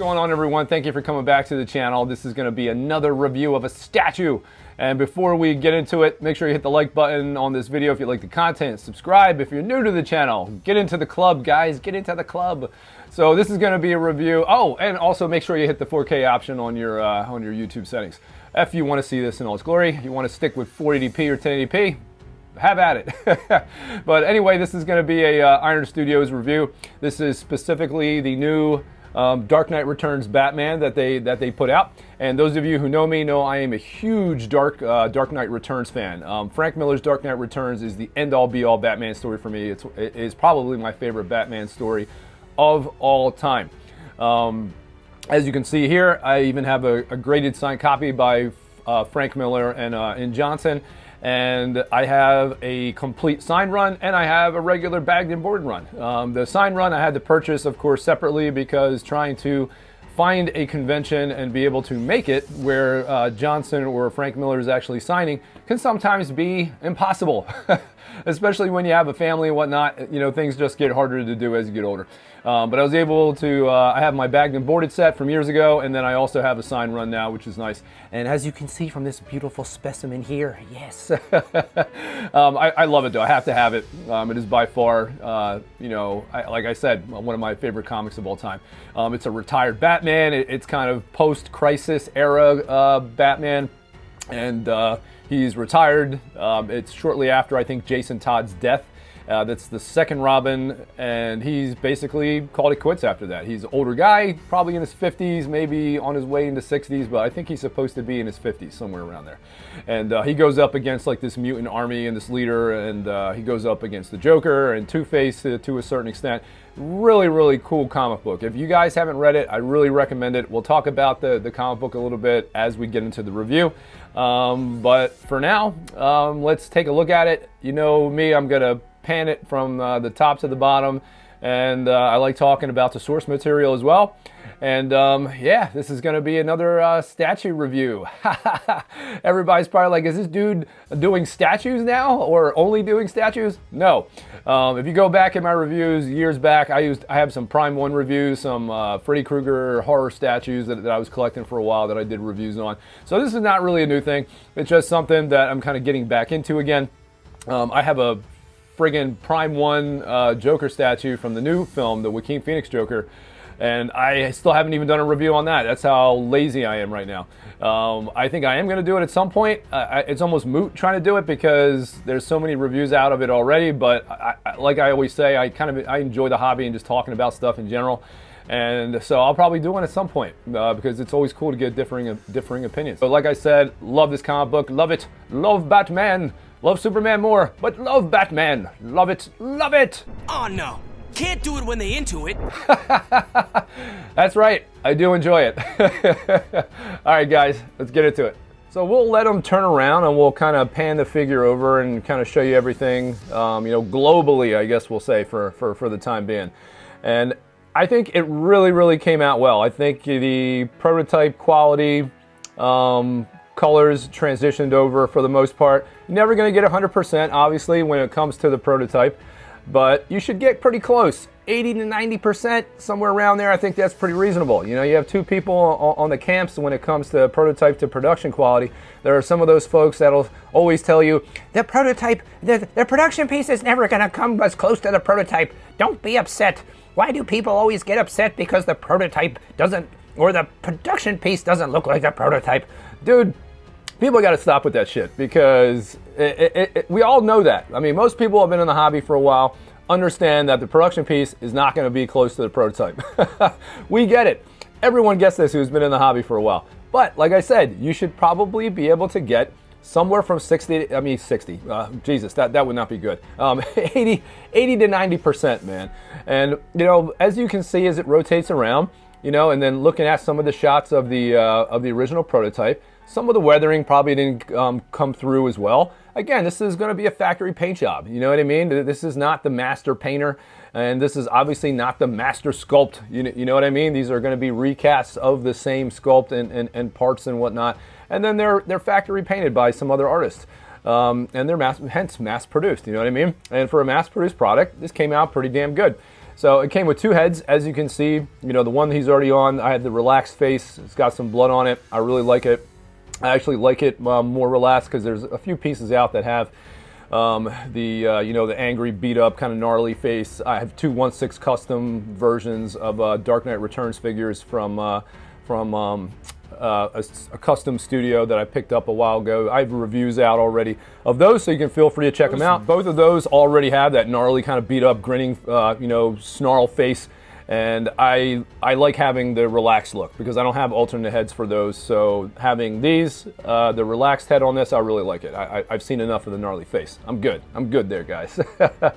going on, everyone? Thank you for coming back to the channel. This is going to be another review of a statue. And before we get into it, make sure you hit the like button on this video if you like the content. Subscribe if you're new to the channel. Get into the club, guys. Get into the club. So this is going to be a review. Oh, and also make sure you hit the 4K option on your YouTube settings. If you want to see this in all its glory, you want to stick with 480p or 1080p, have at it. But anyway, this is going to be a Iron Studios review. This is specifically the new Dark Knight Returns Batman that they put out. And those of you who know me know I am a huge Dark Knight Returns fan. Frank Miller's Dark Knight Returns is the end-all be-all Batman story for me. It is probably my favorite Batman story of all time. As you can see here, I even have a graded signed copy by Frank Miller and Johnson. And I have a complete sign run, and I have a regular bagged and board run. The sign run I had to purchase, of course, separately, because trying to find a convention and be able to make it where Johnson or Frank Miller is actually signing can sometimes be impossible. Especially when you have a family and whatnot, you know, things just get harder to do as you get older. But I was able to, I have my bagged and boarded set from years ago, and then I also have a sign run now, which is nice. And as you can see from this beautiful specimen here, yes. I love it though, I have to have it. It is by far, you know, like I said, one of my favorite comics of all time. It's a retired Batman, it's kind of post-crisis era Batman, and he's retired. It's shortly after, I think, Jason Todd's death. That's the second Robin, and he's basically called it quits after that. He's an older guy, probably in his 50s, maybe on his way into 60s, but I think he's supposed to be in his 50s, somewhere around there. And he goes up against like this mutant army and this leader, and he goes up against the Joker and Two-Face to a certain extent. Really, really cool comic book. If you guys haven't read it, I really recommend it. We'll talk about the comic book a little bit as we get into the review. But for now, let's take a look at it. You know me, I'm going to pan it from the top to the bottom, and I like talking about the source material as well. And yeah, this is going to be another statue review. Everybody's probably like, is this dude doing statues now, or only doing statues? No. If you go back in my reviews years back, I have some Prime 1 reviews, some Freddy Krueger horror statues that I was collecting for a while that I did reviews on. So this is not really a new thing. It's just something that I'm kind of getting back into again. I have a friggin' Prime 1 Joker statue from the new film, the Joaquin Phoenix Joker, and I still haven't even done a review on that. That's how lazy I am right now. I think I am going to do it at some point. It's almost moot trying to do it because there's so many reviews out of it already, but like I always say, I enjoy the hobby and just talking about stuff in general. And so I'll probably do one at some point because it's always cool to get differing opinions. So like I said, love this comic book, love it, love Batman. Love Superman more, but love Batman. Love it, love it! Oh no, can't do it when they into it. That's right, I do enjoy it. Alright guys, let's get into it. So we'll let them turn around and we'll kind of pan the figure over and kind of show you everything, you know, globally, I guess we'll say, for the time being. And I think it really, really came out well. I think the prototype quality, colors transitioned over for the most part. You're never going to get 100%, obviously, when it comes to the prototype, but you should get pretty close. 80 to 90%, somewhere around there. I think that's pretty reasonable. You know, you have two people on the camps when it comes to prototype to production quality. There are some of those folks that'll always tell you, the prototype, the production piece is never going to come as close to the prototype. Don't be upset. Why do people always get upset because the prototype doesn't, or the production piece doesn't look like the prototype? Dude, people got to stop with that shit, because we all know that. I mean, most people have been in the hobby for a while, understand that the production piece is not going to be close to the prototype. We get it. Everyone gets this who's been in the hobby for a while. But like I said, you should probably be able to get somewhere from 60, Jesus, that would not be good. 80 to 90%, man. And, you know, as you can see as it rotates around, you know, and then looking at some of the shots of the original prototype, some of the weathering probably didn't come through as well. Again, this is going to be a factory paint job. You know what I mean? This is not the master painter, and this is obviously not the master sculpt. You know what I mean? These are going to be recasts of the same sculpt and parts and whatnot. And then they're factory painted by some other artists. And they're hence mass produced. You know what I mean? And for a mass produced product, this came out pretty damn good. So it came with 2 heads, as you can see. You know, the one he's already on, I had the relaxed face. It's got some blood on it. I really like it. I actually like it more relaxed because there's a few pieces out that have you know, the angry, beat up, kind of gnarly face. I have 2 1/6 custom versions of Dark Knight Returns figures from a custom studio that I picked up a while ago. I have reviews out already of those, so you can feel free to check them out. Both of those already have that gnarly, kind of beat up, grinning, you know, snarl face. And I like having the relaxed look because I don't have alternate heads for those. So having these, the relaxed head on this, I really like it. I've seen enough of the gnarly face. I'm good there, guys. But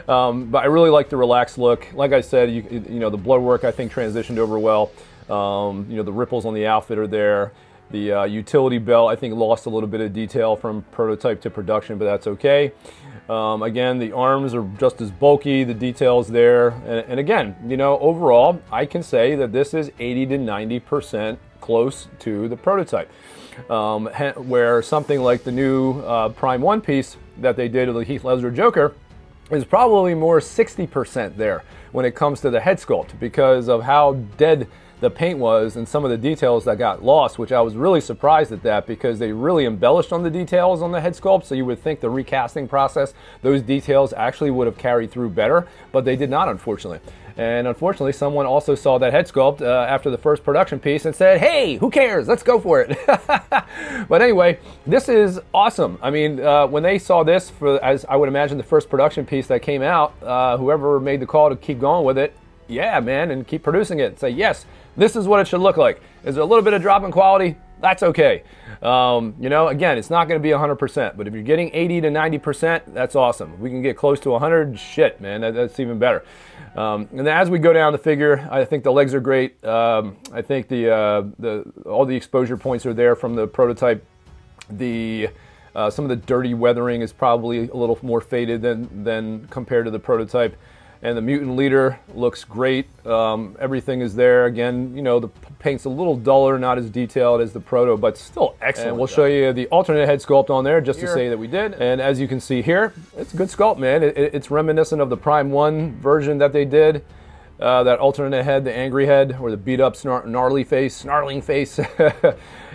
I really like the relaxed look. Like I said, you know, the blood work I think transitioned over well. You know, the ripples on the outfit are there. The utility belt I think lost a little bit of detail from prototype to production, but that's okay. Again, the arms are just as bulky, the details there. And again, you know, overall, I can say that this is 80 to 90% close to the prototype. Where something like the new Prime 1 piece that they did of the Heath Ledger Joker is probably more 60% there when it comes to the head sculpt because of how dead the paint was and some of the details that got lost, which I was really surprised at that because they really embellished on the details on the head sculpt. So you would think the recasting process, those details actually would have carried through better, but they did not, unfortunately. And unfortunately, someone also saw that head sculpt after the first production piece and said, hey, who cares? Let's go for it. But anyway, this is awesome. I mean, when they saw this, as I would imagine the first production piece that came out, whoever made the call to keep going with it, yeah, man, and keep producing it. Say, yes, this is what it should look like. Is there a little bit of drop in quality? That's okay. You know, again, it's not going to be 100%, but if you're getting 80 to 90%, that's awesome. If we can get close to 100, shit, man, that's even better. And then as we go down the figure, I think the legs are great. I think all the exposure points are there from the prototype. Some of the dirty weathering is probably a little more faded than compared to the prototype. And the mutant leader looks great. Everything is there. Again, you know, the paint's a little duller, not as detailed as the proto, but still excellent. And we'll show you the alternate head sculpt on there just to say that we did. And as you can see here, it's a good sculpt, man. It's reminiscent of the Prime 1 version that they did. That alternate head, the angry head, or the beat up snarling face.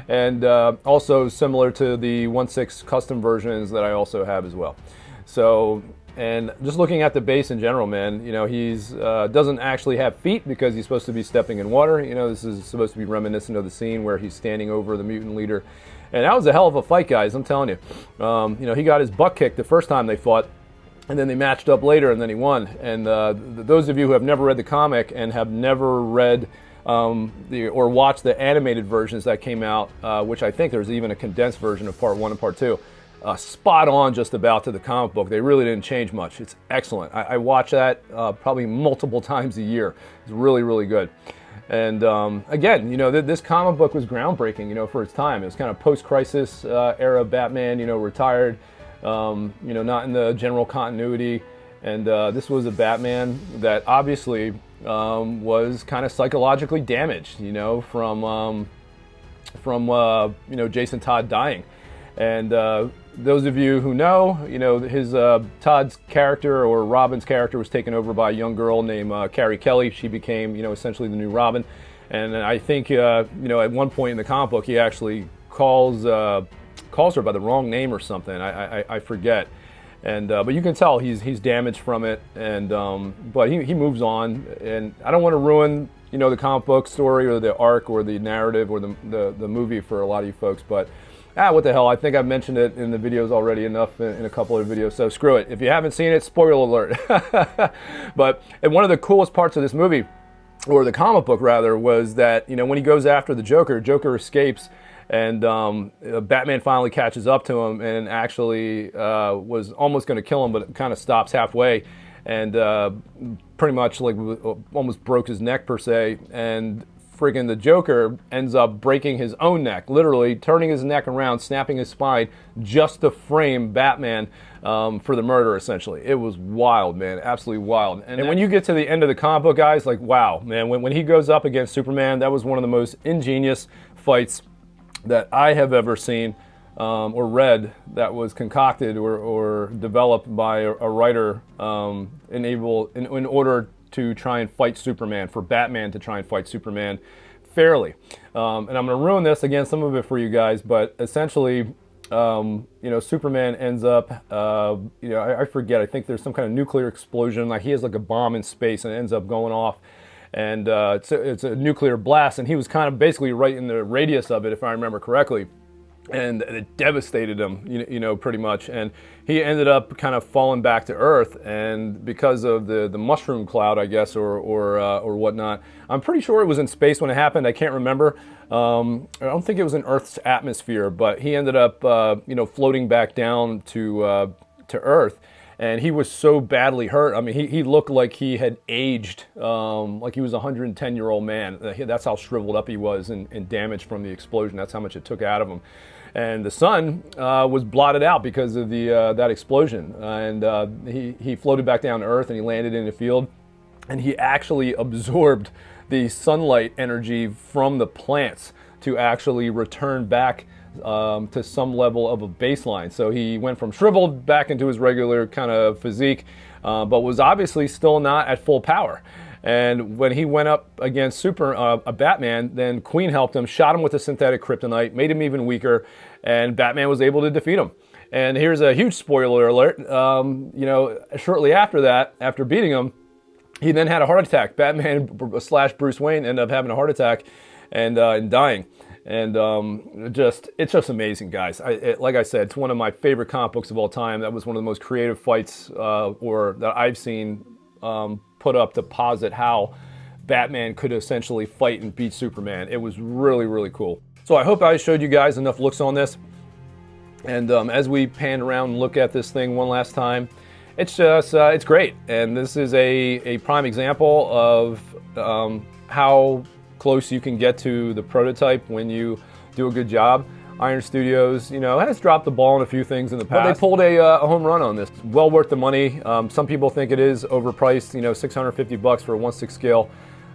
And also similar to the 1/6 custom versions that I also have as well. So, and just looking at the base in general, man, you know, he's doesn't actually have feet because he's supposed to be stepping in water. You know, this is supposed to be reminiscent of the scene where he's standing over the mutant leader. And that was a hell of a fight, guys, I'm telling you. You know, he got his butt kicked the first time they fought, and then they matched up later, and then he won. And those of you who have never read the comic and have never read or watched the animated versions that came out, which I think there's even a condensed version of Part 1 and Part 2, spot on just about to the comic book. They really didn't change much. It's excellent. I watch that probably multiple times a year. It's really, really good. And again, you know, this comic book was groundbreaking, you know, for its time. It was kind of post-crisis era Batman, you know, retired, you know, not in the general continuity. And this was a Batman that obviously was kind of psychologically damaged, you know, from you know, Jason Todd dying. And those of you who know, you know, his Todd's character, or Robin's character, was taken over by a young girl named Carrie Kelly. She became, you know, essentially the new Robin. And I think, you know, at one point in the comic book, he actually calls her by the wrong name or something. I forget. And but you can tell he's damaged from it. And but he moves on. And I don't want to ruin, you know, the comic book story or the arc or the narrative or the movie for a lot of you folks, but what the hell, I think I've mentioned it in the videos already enough in a couple of videos, so screw it. If you haven't seen it, spoiler alert. But and one of the coolest parts of this movie, or the comic book rather, was that, you know, when he goes after the Joker escapes, and Batman finally catches up to him and actually was almost going to kill him, but it kind of stops halfway, and pretty much like almost broke his neck per se, and friggin' the Joker ends up breaking his own neck, literally turning his neck around, snapping his spine just to frame Batman for the murder, essentially. It was wild, man, absolutely wild. And when you get to the end of the comic book, guys, like, wow, man, when he goes up against Superman, that was one of the most ingenious fights that I have ever seen or read, that was concocted or developed by a writer in order to try and fight Superman, for Batman to try and fight Superman fairly. And I'm going to ruin this again, some of it for you guys, but essentially, Superman ends up, I forget, I think there's some kind of nuclear explosion, like he has like a bomb in space and it ends up going off, and it's a nuclear blast, and he was kind of basically right in the radius of it, if I remember correctly. And it devastated him, pretty much. And he ended up kind of falling back to Earth, and because of the mushroom cloud, I guess, or whatnot. I'm pretty sure it was in space when it happened. I can't remember. I don't think it was in Earth's atmosphere, but he ended up, floating back down to Earth. And he was so badly hurt. I mean, he looked like he had aged, like he was a 110-year-old man. That's how shriveled up he was and damaged from the explosion. That's how much it took out of him. And the sun was blotted out because of that explosion. And he floated back down to Earth, and he landed in a field. And he actually absorbed the sunlight energy from the plants to actually return back to some level of a baseline. So he went from shriveled back into his regular kind of physique, but was obviously still not at full power. And when he went up against Batman, then Queen helped him, shot him with a synthetic kryptonite, made him even weaker, and Batman was able to defeat him. And here's a huge spoiler alert. Shortly after that, after beating him, he then had a heart attack. Batman / Bruce Wayne ended up having a heart attack and dying. And it's just amazing, guys. Like I said, it's one of my favorite comic books of all time. That was one of the most creative fights that I've seen put up to posit how Batman could essentially fight and beat Superman. It was really, really cool. So I hope I showed you guys enough looks on this. And as we pan around and look at this thing one last time, it's just, it's great. And this is a prime example of how close you can get to the prototype when you do a good job. Iron Studios, has dropped the ball on a few things in the past. But they pulled a home run on this. Well worth the money. Some people think it is overpriced, $650 for a 1/6 scale,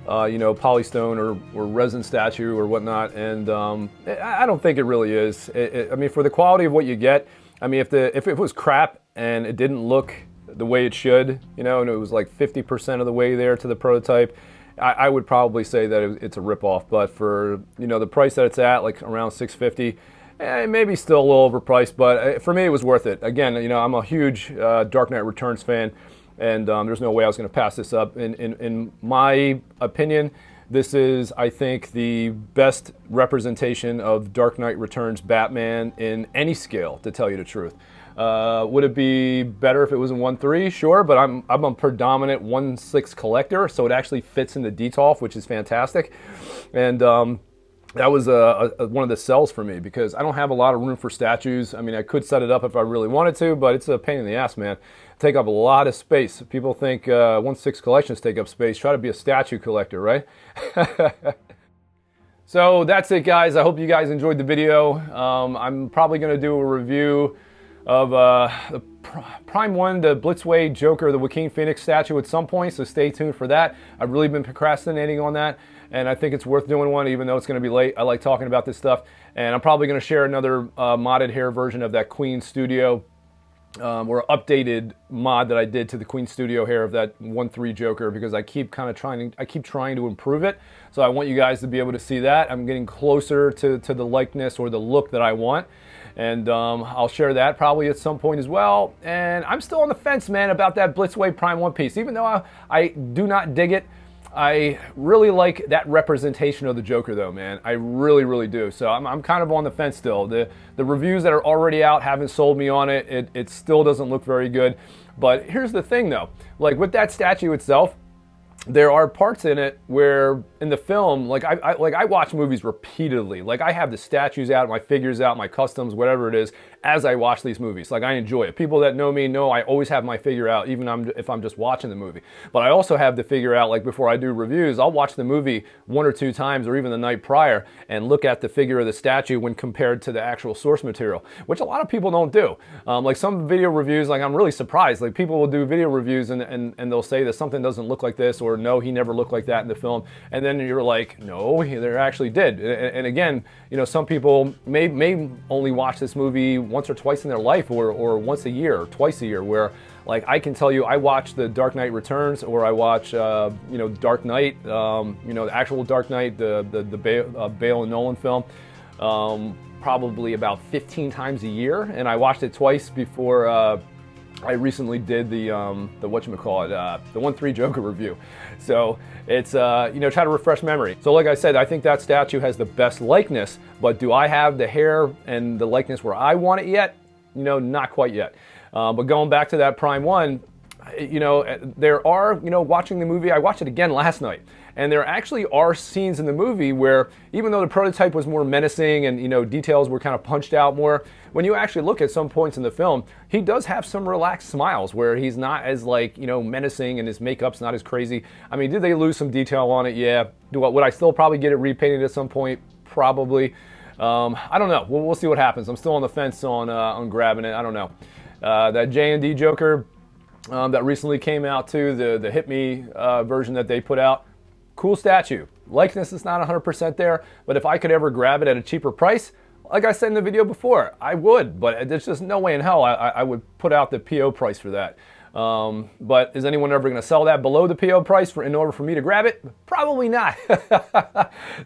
polystone or resin statue or whatnot. And I don't think it really is. I mean, for the quality of what you get, I mean, if it was crap and it didn't look the way it should, and it was like 50% of the way there to the prototype, I would probably say that it's a ripoff. But for the price that it's at, like around $650, maybe still a little overpriced, but for me it was worth it. Again, I'm a huge Dark Knight Returns fan, and there's no way I was going to pass this up. In my opinion, this is, I think, the best representation of Dark Knight Returns Batman in any scale, to tell you the truth. Would it be better if it was in 1/3? Sure, but I'm a predominant 1/6 collector, so it actually fits in the Detolf, which is fantastic. And that was one of the sells for me, because I don't have a lot of room for statues. I mean, I could set it up if I really wanted to, but it's a pain in the ass, man. Take up a lot of space. People think 1/6 collections take up space. Try to be a statue collector, right? So that's it, guys. I hope you guys enjoyed the video. I'm probably going to do a review of the Prime 1, the Blitzway Joker, the Joaquin Phoenix statue at some point, so stay tuned for that. I've really been procrastinating on that, and I think it's worth doing one, even though it's going to be late. I like talking about this stuff, and I'm probably going to share another modded hair version of that Queen Studio, or updated mod that I did to the Queen Studio hair of that 1/3 Joker, because I keep trying to improve it. So I want you guys to be able to see that. I'm getting closer to the likeness or the look that I want. And I'll share that probably at some point as well. And I'm still on the fence, man, about that Blitzway Prime 1 piece. Even though I do not dig it, I really like that representation of the Joker, though, man. I really, really do. So I'm kind of on the fence still. The reviews that are already out haven't sold me on it. It still doesn't look very good. But here's the thing, though. Like, with that statue itself, there are parts in it where in the film, like I watch movies repeatedly. Like, I have the statues out, my figures out, my customs, whatever it is, as I watch these movies. Like, I enjoy it. People that know me know I always have my figure out, even if I'm just watching the movie. But I also have the figure out, like, before I do reviews, I'll watch the movie 1 or 2 times, or even the night prior, and look at the figure of the statue when compared to the actual source material, which a lot of people don't do. Like, some video reviews, like, I'm really surprised. Like, people will do video reviews and they'll say that something doesn't look like this, or no, he never looked like that in the film. And then you're like, no, he there actually did. And again, you know, some people may only watch this movie once or twice in their life, or once a year, or twice a year, where like I can tell you, I watch The Dark Knight Returns, or I watch, you know, Dark Knight, you know, the actual Dark Knight, the Bale and Nolan film, probably about 15 times a year, and I watched it twice before I recently did the whatchamacallit, the 1-3 Joker review. So it's, you know, try to refresh memory. So like I said, I think that statue has the best likeness, but do I have the hair and the likeness where I want it yet? You know, not quite yet. But going back to that Prime 1, you know, there are, you know, watching the movie, I watched it again last night, and there actually are scenes in the movie where, even though the prototype was more menacing and, you know, details were kind of punched out more, when you actually look at some points in the film, he does have some relaxed smiles where he's not as, like, you know, menacing, and his makeup's not as crazy. I mean, did they lose some detail on it? Yeah. Would I still probably get it repainted at some point? Probably. I don't know. We'll see what happens. I'm still on the fence on grabbing it. I don't know. That J&D Joker that recently came out too, the Hit Me version that they put out, cool statue. Likeness is not 100% there, but if I could ever grab it at a cheaper price, like I said in the video before, I would, but there's just no way in hell I would put out the PO price for that. But is anyone ever going to sell that below the PO price in order for me to grab it? Probably not.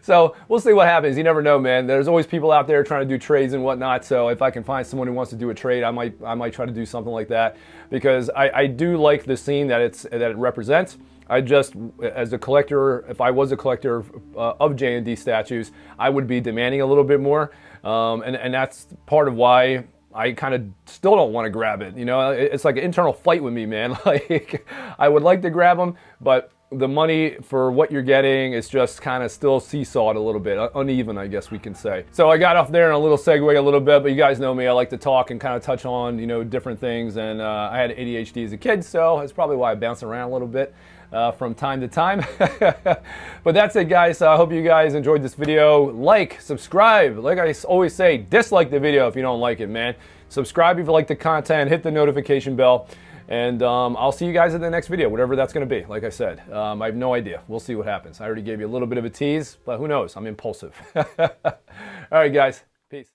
So we'll see what happens. You never know, man. There's always people out there trying to do trades and whatnot. So if I can find someone who wants to do a trade, I might try to do something like that, because I do like the scene that it represents. I just, as a collector, if I was a collector of J&D statues, I would be demanding a little bit more, and that's part of why I kind of still don't want to grab it. You know, it's like an internal fight with me, man. Like, I would like to grab them, but the money for what you're getting is just kind of still seesawed a little bit, uneven, I guess we can say. So I got off there in a little segue a little bit, but you guys know me, I like to talk and kind of touch on, you know, different things, and I had ADHD as a kid, so that's probably why I bounce around a little bit from time to time. But that's it, guys. I hope you guys enjoyed this video. Like, subscribe. Like I always say, dislike the video if you don't like it, man. Subscribe if you like the content, hit the notification bell, and I'll see you guys in the next video, whatever that's going to be. Like I said, I have no idea. We'll see what happens. I already gave you a little bit of a tease, but who knows? I'm impulsive. All right, guys. Peace.